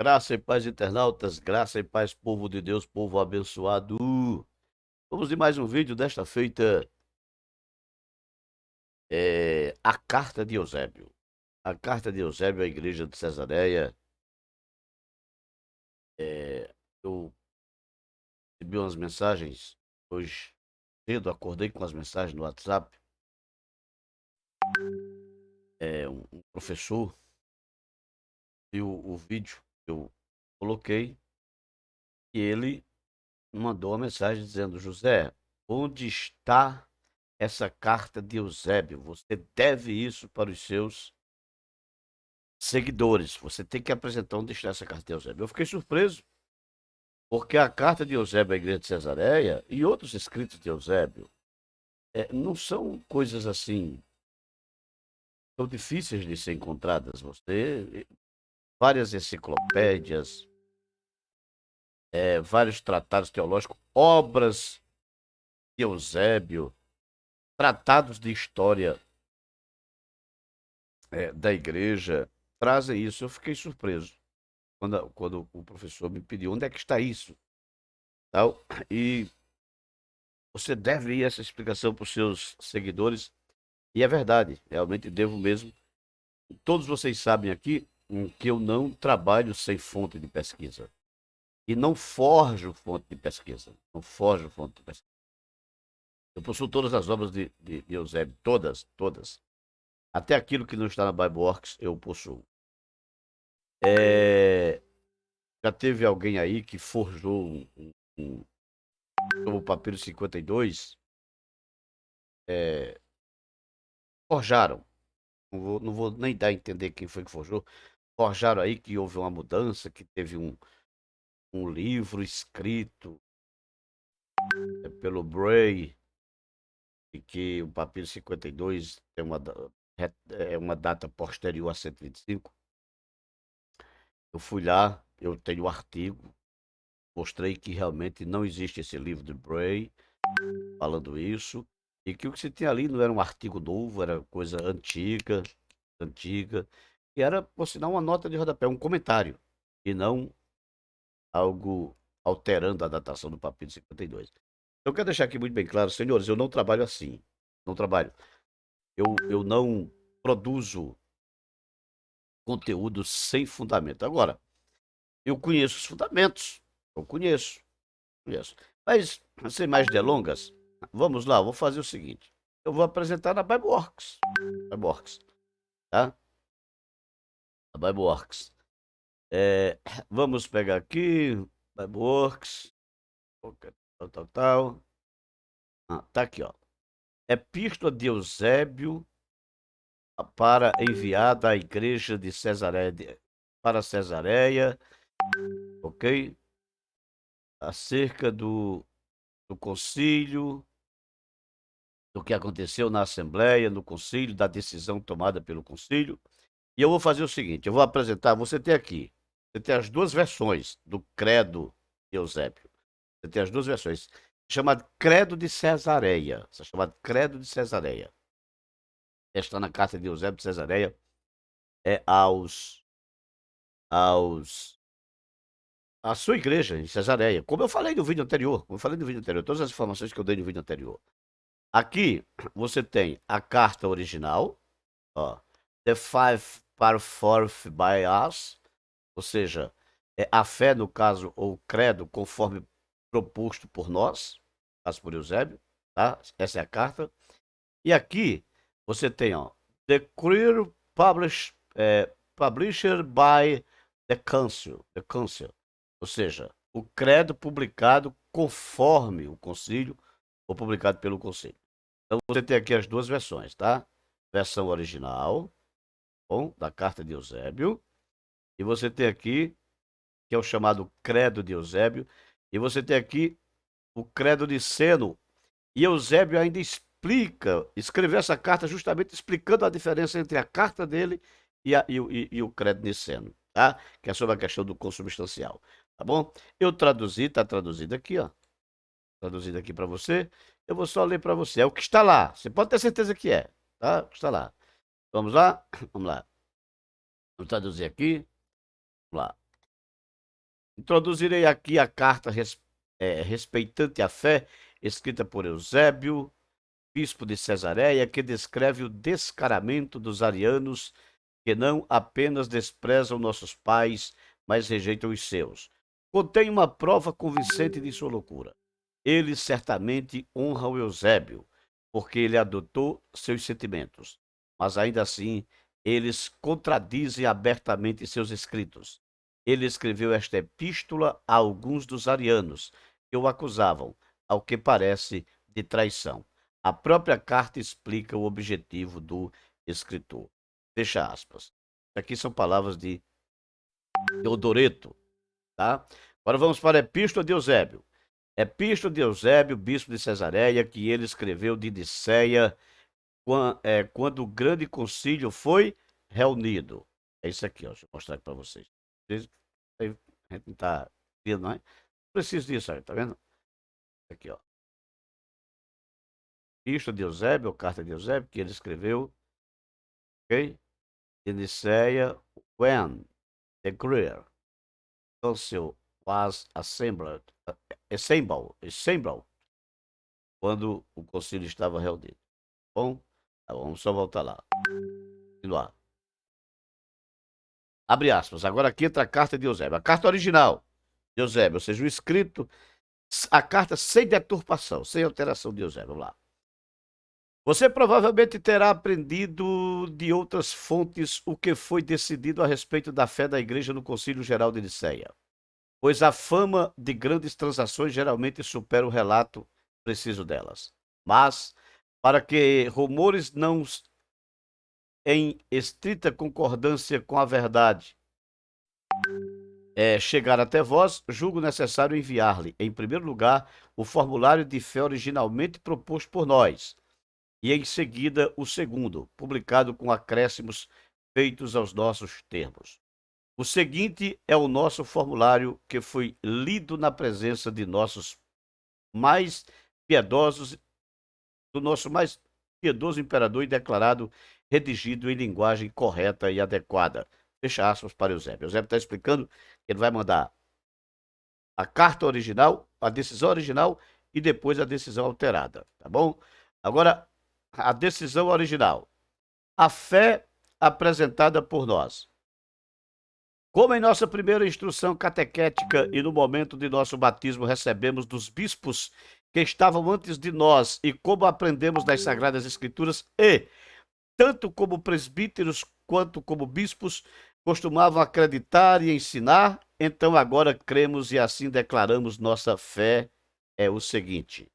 Graça e paz, internautas, graça e paz, povo de Deus, povo abençoado. Vamos de mais um vídeo desta feita, a carta de Eusébio. A carta de Eusébio à igreja de Cesareia. Eu recebi umas mensagens hoje cedo, acordei com as mensagens no WhatsApp. Um professor viu o vídeo que eu coloquei e ele mandou uma mensagem dizendo: José, onde está essa carta de Eusébio? Você deve isso para os seus seguidores. Você tem que apresentar onde está essa carta de Eusébio. Eu fiquei surpreso, porque a carta de Eusébio à igreja de Cesareia e outros escritos de Eusébio não são coisas assim tão difíceis de ser encontradas. Várias enciclopédias, vários tratados teológicos, obras de Eusébio, tratados de história da igreja, trazem isso. Eu fiquei surpreso quando o professor me pediu onde é que está isso. Tal. E você deve ir essa explicação para os seus seguidores. E é verdade, realmente devo mesmo. Todos vocês sabem aqui que eu não trabalho sem fonte de pesquisa. E não forjo fonte de pesquisa. Não forjo fonte de pesquisa. Eu possuo todas as obras de Eusébio, todas, todas. Até aquilo que não está na Bibleworks, eu possuo. Já teve alguém aí que forjou como o Papiro 52, forjaram. Não vou nem dar a entender quem foi que forjou. Forjaram aí que houve uma mudança, que teve um livro escrito pelo Bray, e que o Papiro 52 tem uma data posterior a 125. Eu fui lá, eu tenho o artigo, mostrei que realmente não existe esse livro de Bray falando isso, e que o que se tinha ali não era um artigo novo, era coisa antiga, antiga, e era, por sinal, uma nota de rodapé, um comentário, e não algo alterando a datação do Papiro 52. Eu quero deixar aqui muito bem claro, senhores, eu não trabalho assim. Não trabalho. Eu não produzo conteúdo sem fundamento. Agora, eu conheço os fundamentos. Eu conheço. Mas, sem mais delongas, vamos lá, vou fazer o seguinte. Eu vou apresentar na Bibleworks. Bibleworks, tá? A Bibleworks. Vamos pegar aqui, Bibleworks, tal. Tá aqui, ó. Epístola de Eusébio para enviada à igreja de Cesareia, para Cesareia, ok? Acerca do concílio, do que aconteceu na Assembleia, no concílio, da decisão tomada pelo concílio. E eu vou fazer o seguinte, eu vou apresentar, você tem as duas versões do credo de Eusébio. Você tem as duas versões, chamado Credo de Cesareia, chamado Credo de Cesareia. Está na carta de Eusébio de Cesareia, aos a sua igreja em Cesareia, como eu falei no vídeo anterior, todas as informações que eu dei no vídeo anterior. Aqui você tem a carta original, ó, The Five Par Forth by Us, ou seja, a fé, no caso, ou o credo, conforme proposto por nós, caso por Eusébio, tá? Essa é a carta. E aqui você tem, ó, The Queer Published by the Council, ou seja, o credo publicado conforme o concílio, ou publicado pelo concílio. Então você tem aqui as duas versões, tá? Versão original, bom, da carta de Eusébio, e você tem aqui, que é o chamado credo de Eusébio, e você tem aqui o credo de Seno. E Eusébio ainda escreveu essa carta justamente explicando a diferença entre a carta dele e o credo niceno, tá? Que é sobre a questão do consubstancial, tá bom? Eu traduzi, tá traduzido aqui, ó. Traduzido aqui para você. Eu vou só ler para você. É o que está lá. Você pode ter certeza que é, tá? O que está lá. Vamos lá? Vamos lá. Vou traduzir aqui. Vamos lá. Introduzirei aqui a carta respeitante a fé, escrita por Eusébio, bispo de Cesareia, que descreve o descaramento dos arianos que não apenas desprezam nossos pais, mas rejeitam os seus. Contém uma prova convincente de sua loucura. Eles certamente honram Eusébio, porque ele adotou seus sentimentos, mas ainda assim eles contradizem abertamente seus escritos. Ele escreveu esta epístola a alguns dos arianos que o acusavam, ao que parece, de traição. A própria carta explica o objetivo do escritor. Fecha aspas. Aqui são palavras de Teodoreto, tá? Agora vamos para a Epístola de Eusébio. Epístola de Eusébio, bispo de Cesareia, que ele escreveu de Niceia, quando o grande concílio foi reunido. É isso aqui, ó. Deixa eu mostrar aqui para vocês. A gente não tá vendo, não é? Preciso disso aí, tá vendo? Aqui, ó. Epístola de Eusébio, ou carta de Eusébio, que ele escreveu, ok? De Niceia, when the great council was assembled, quando o concílio estava reunido. Bom, tá bom, vamos só voltar lá. Continuar. Abre aspas. Agora aqui entra a carta de Eusébio. A carta original de Eusébio, ou seja, o escrito, a carta sem deturpação, sem alteração de Eusébio. Vamos lá. Você provavelmente terá aprendido de outras fontes o que foi decidido a respeito da fé da Igreja no Concílio Geral de Nicéia, pois a fama de grandes transações geralmente supera o relato preciso delas. Mas, para que rumores não em estrita concordância com a verdade chegar até vós, julgo necessário enviar-lhe, em primeiro lugar, o formulário de fé originalmente proposto por nós, e em seguida o segundo, publicado com acréscimos feitos aos nossos termos. O seguinte é o nosso formulário que foi lido na presença de nossos mais piedosos, do nosso mais piedoso imperador e declarado redigido em linguagem correta e adequada. Fecha aspas para Eusébio. Eusébio está explicando que ele vai mandar a carta original, a decisão original e depois a decisão alterada, tá bom? Agora, a decisão original. A fé apresentada por nós. Como em nossa primeira instrução catequética e no momento de nosso batismo recebemos dos bispos que estavam antes de nós e como aprendemos das Sagradas Escrituras e, tanto como presbíteros quanto como bispos, costumavam acreditar e ensinar, então agora cremos e assim declaramos nossa fé é o seguinte: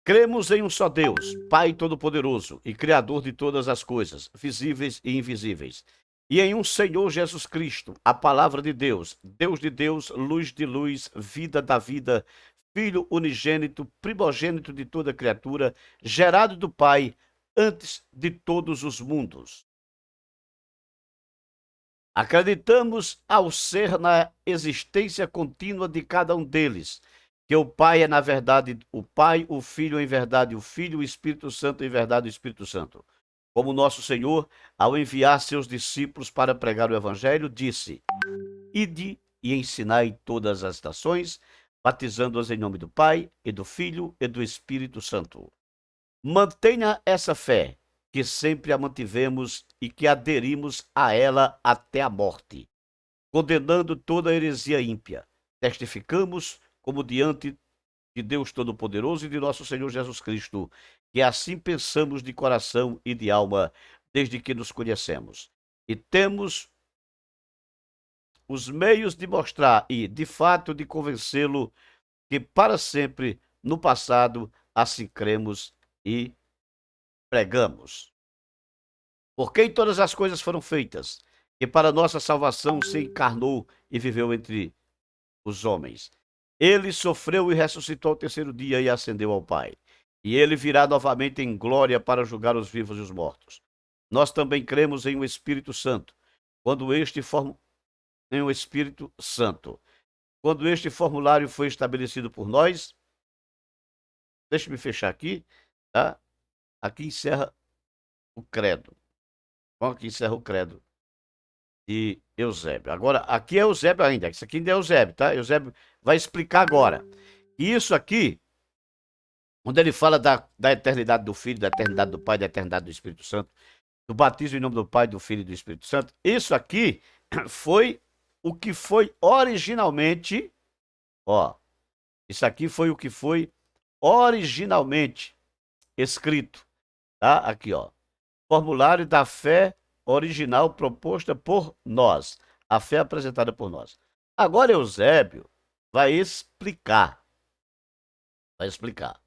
cremos em um só Deus, Pai Todo-Poderoso e Criador de todas as coisas, visíveis e invisíveis, e em um Senhor Jesus Cristo, a palavra de Deus, Deus de Deus, luz de luz, vida da vida, Filho unigênito, primogênito de toda criatura, gerado do Pai antes de todos os mundos. Acreditamos ao ser na existência contínua de cada um deles, que o Pai é na verdade o Pai, o Filho em verdade o Filho, o Espírito Santo em verdade o Espírito Santo. Como nosso Senhor, ao enviar seus discípulos para pregar o Evangelho, disse: Ide e ensinai todas as nações, batizando-as em nome do Pai, e do Filho e do Espírito Santo. Mantenha essa fé, que sempre a mantivemos e que aderimos a ela até a morte, condenando toda heresia ímpia. Testificamos, como diante de Deus Todo-Poderoso e de nosso Senhor Jesus Cristo, que assim pensamos de coração e de alma, desde que nos conhecemos. E temos os meios de mostrar e, de fato, de convencê-lo que para sempre, no passado, assim cremos e pregamos. Porque em todas as coisas foram feitas, que para nossa salvação se encarnou e viveu entre os homens. Ele sofreu e ressuscitou ao terceiro dia e ascendeu ao Pai. E ele virá novamente em glória para julgar os vivos e os mortos. Nós também cremos em um Espírito Santo, quando este em um Espírito Santo. Quando este formulário foi estabelecido por nós, deixe-me fechar aqui, tá? Aqui encerra o credo. Bom, aqui encerra o credo de Eusébio. Agora, aqui é Eusébio ainda. Isso aqui ainda é Eusébio, tá? Eusébio vai explicar agora. E isso aqui, quando ele fala da eternidade do Filho, da eternidade do Pai, da eternidade do Espírito Santo, do batismo em nome do Pai, do Filho e do Espírito Santo, isso aqui foi o que foi originalmente, ó, isso aqui foi o que foi originalmente escrito, tá? Aqui, ó. Formulário da fé original proposta por nós. A fé apresentada por nós. Agora Eusébio vai explicar. Vai explicar.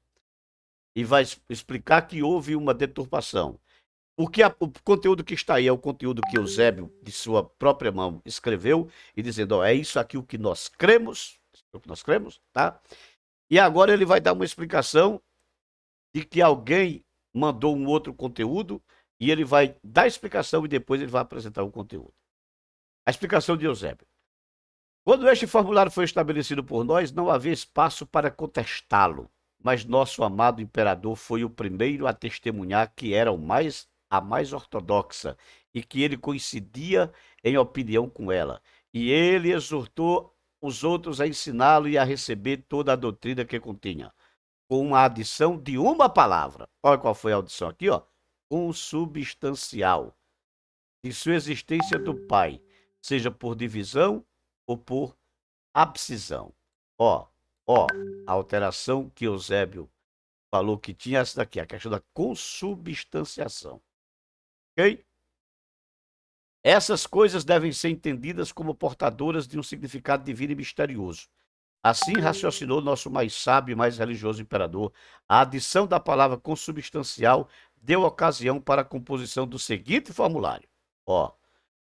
E vai explicar que houve uma deturpação. O conteúdo que está aí é o conteúdo que Eusébio, de sua própria mão, escreveu e dizendo, ó, é isso aqui o que nós cremos, tá? E agora ele vai dar uma explicação de que alguém mandou um outro conteúdo e ele vai dar a explicação e depois ele vai apresentar o conteúdo. A explicação de Eusébio. Quando este formulário foi estabelecido por nós, não havia espaço para contestá-lo, mas nosso amado imperador foi o primeiro a testemunhar que era a mais ortodoxa e que ele coincidia em opinião com ela. E ele exortou os outros a ensiná-lo e a receber toda a doutrina que continha, com uma adição de uma palavra. Olha qual foi a adição aqui, ó. Consubstancial. De sua existência do Pai, seja por divisão ou por abscisão. Ó, a alteração que Eusébio falou que tinha essa daqui, a questão da consubstanciação. Ok? Essas coisas devem ser entendidas como portadoras de um significado divino e misterioso. Assim raciocinou nosso mais sábio e mais religioso imperador. A adição da palavra consubstancial deu ocasião para a composição do seguinte formulário. Ó,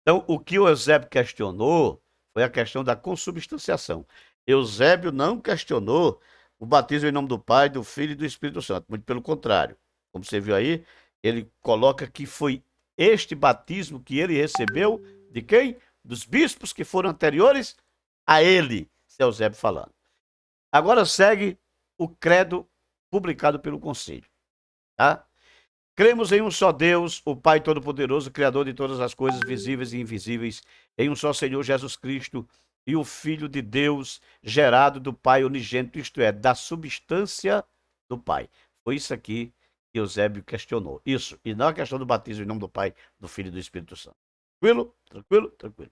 então, o que o Eusébio questionou foi a questão da consubstanciação. Eusébio não questionou o batismo em nome do Pai, do Filho e do Espírito Santo. Muito pelo contrário. Como você viu aí, ele coloca que foi este batismo que ele recebeu de quem? Dos bispos que foram anteriores a ele. Eusébio falando. Agora segue o credo publicado pelo Conselho, tá? Cremos em um só Deus, o Pai Todo-Poderoso, Criador de todas as coisas visíveis e invisíveis, em um só Senhor Jesus Cristo, e o Filho de Deus, gerado do Pai unigênito, isto é, da substância do Pai. Foi isso aqui que Eusébio questionou. Isso, e não a questão do batismo em nome do Pai, do Filho e do Espírito Santo. Tranquilo? Tranquilo? Tranquilo.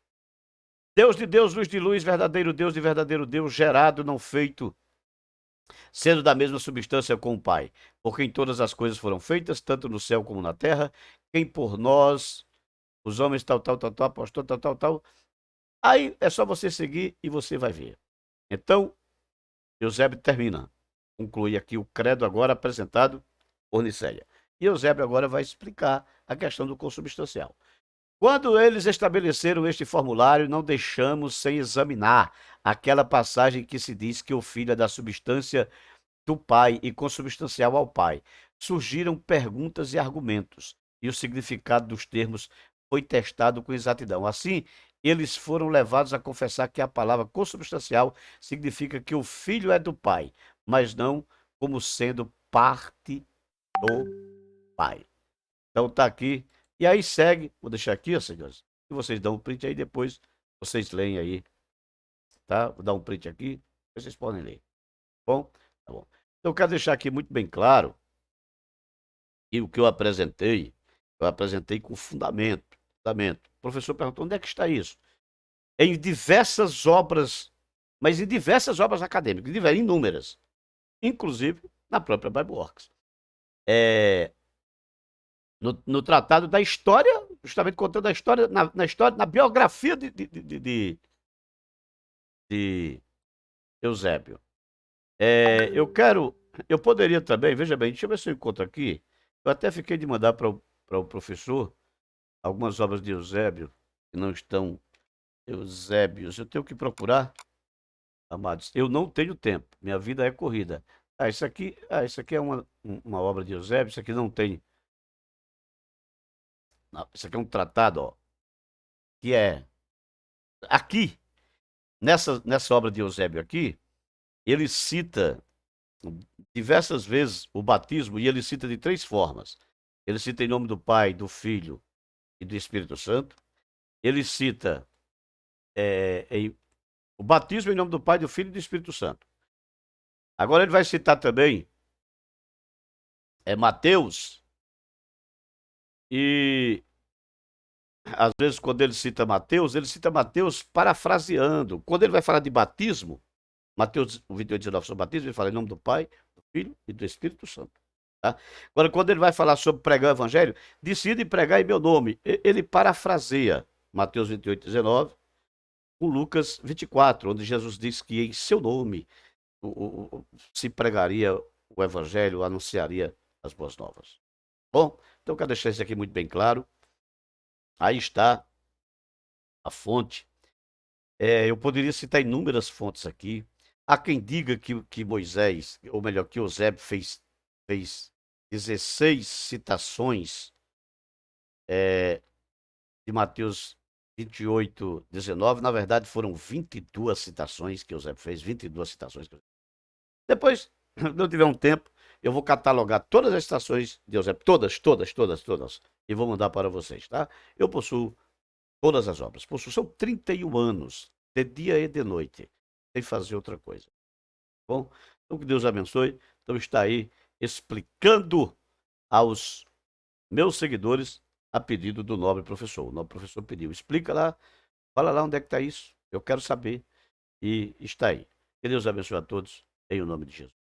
Deus de Deus, luz de luz, verdadeiro Deus de verdadeiro Deus, gerado, não feito, sendo da mesma substância com o Pai, por quem todas as coisas foram feitas, tanto no céu como na terra, quem por nós, os homens tal, apóstolo tal. Aí é só você seguir e você vai ver. Então, Eusébio termina, conclui aqui o credo agora apresentado por Nicéia. E Eusébio agora vai explicar a questão do consubstancial. Quando eles estabeleceram este formulário, não deixamos sem examinar aquela passagem que se diz que o filho é da substância do Pai e consubstancial ao Pai. Surgiram perguntas e argumentos, e o significado dos termos foi testado com exatidão. Assim, eles foram levados a confessar que a palavra consubstancial significa que o filho é do Pai, mas não como sendo parte do Pai. Então tá aqui. E aí segue, vou deixar aqui, ó, senhores, e vocês dão um print aí, depois vocês leem aí, tá? Vou dar um print aqui, vocês podem ler. Bom? Tá bom. Então eu quero deixar aqui muito bem claro que o que eu apresentei com fundamento. Fundamento. O professor perguntou, onde é que está isso? Em diversas obras, mas em diversas obras acadêmicas, inúmeras, inclusive na própria Bibleworks. No tratado da história, justamente contando a história, na história, na biografia de Eusébio. Eu poderia também, veja bem, deixa eu ver se eu encontro aqui. Eu até fiquei de mandar para o professor algumas obras de Eusébio, que não estão Eusébios. Eu tenho que procurar, amados. Eu não tenho tempo, minha vida é corrida. Isso aqui é uma obra de Eusébio, isso aqui não tem. Não, isso aqui é um tratado, ó, que é aqui, nessa obra de Eusébio aqui, ele cita diversas vezes o batismo e ele cita de 3 formas. Ele cita em nome do Pai, do Filho e do Espírito Santo. ele cita o batismo em nome do Pai, do Filho e do Espírito Santo. Agora ele vai citar também Mateus, e às vezes quando ele cita Mateus parafraseando. Quando ele vai falar de batismo, Mateus 28:19 sobre batismo, ele fala em nome do Pai, do Filho e do Espírito Santo. Tá? Agora, quando ele vai falar sobre pregar o evangelho, decide pregar em meu nome. Ele parafraseia Mateus 28:19 com Lucas 24, onde Jesus diz que em seu nome se pregaria o evangelho, anunciaria as boas novas. Bom, então eu quero deixar isso aqui muito bem claro. Aí está a fonte. Eu poderia citar inúmeras fontes aqui. Há quem diga que Moisés, ou melhor, que Eusébio fez 16 citações de Mateus 28:19. Na verdade, foram 22 citações que Eusébio fez, 22 citações. Depois, quando eu tiver um tempo, eu vou catalogar todas as citações de Eusébio, todas, e vou mandar para vocês, tá? Eu possuo todas as obras. São 31 anos, de dia e de noite, sem fazer outra coisa. Bom, então que Deus abençoe. Então está aí explicando aos meus seguidores a pedido do nobre professor. O nobre professor pediu, explica lá, fala lá onde é que está isso. Eu quero saber. E está aí. Que Deus abençoe a todos, em o nome de Jesus.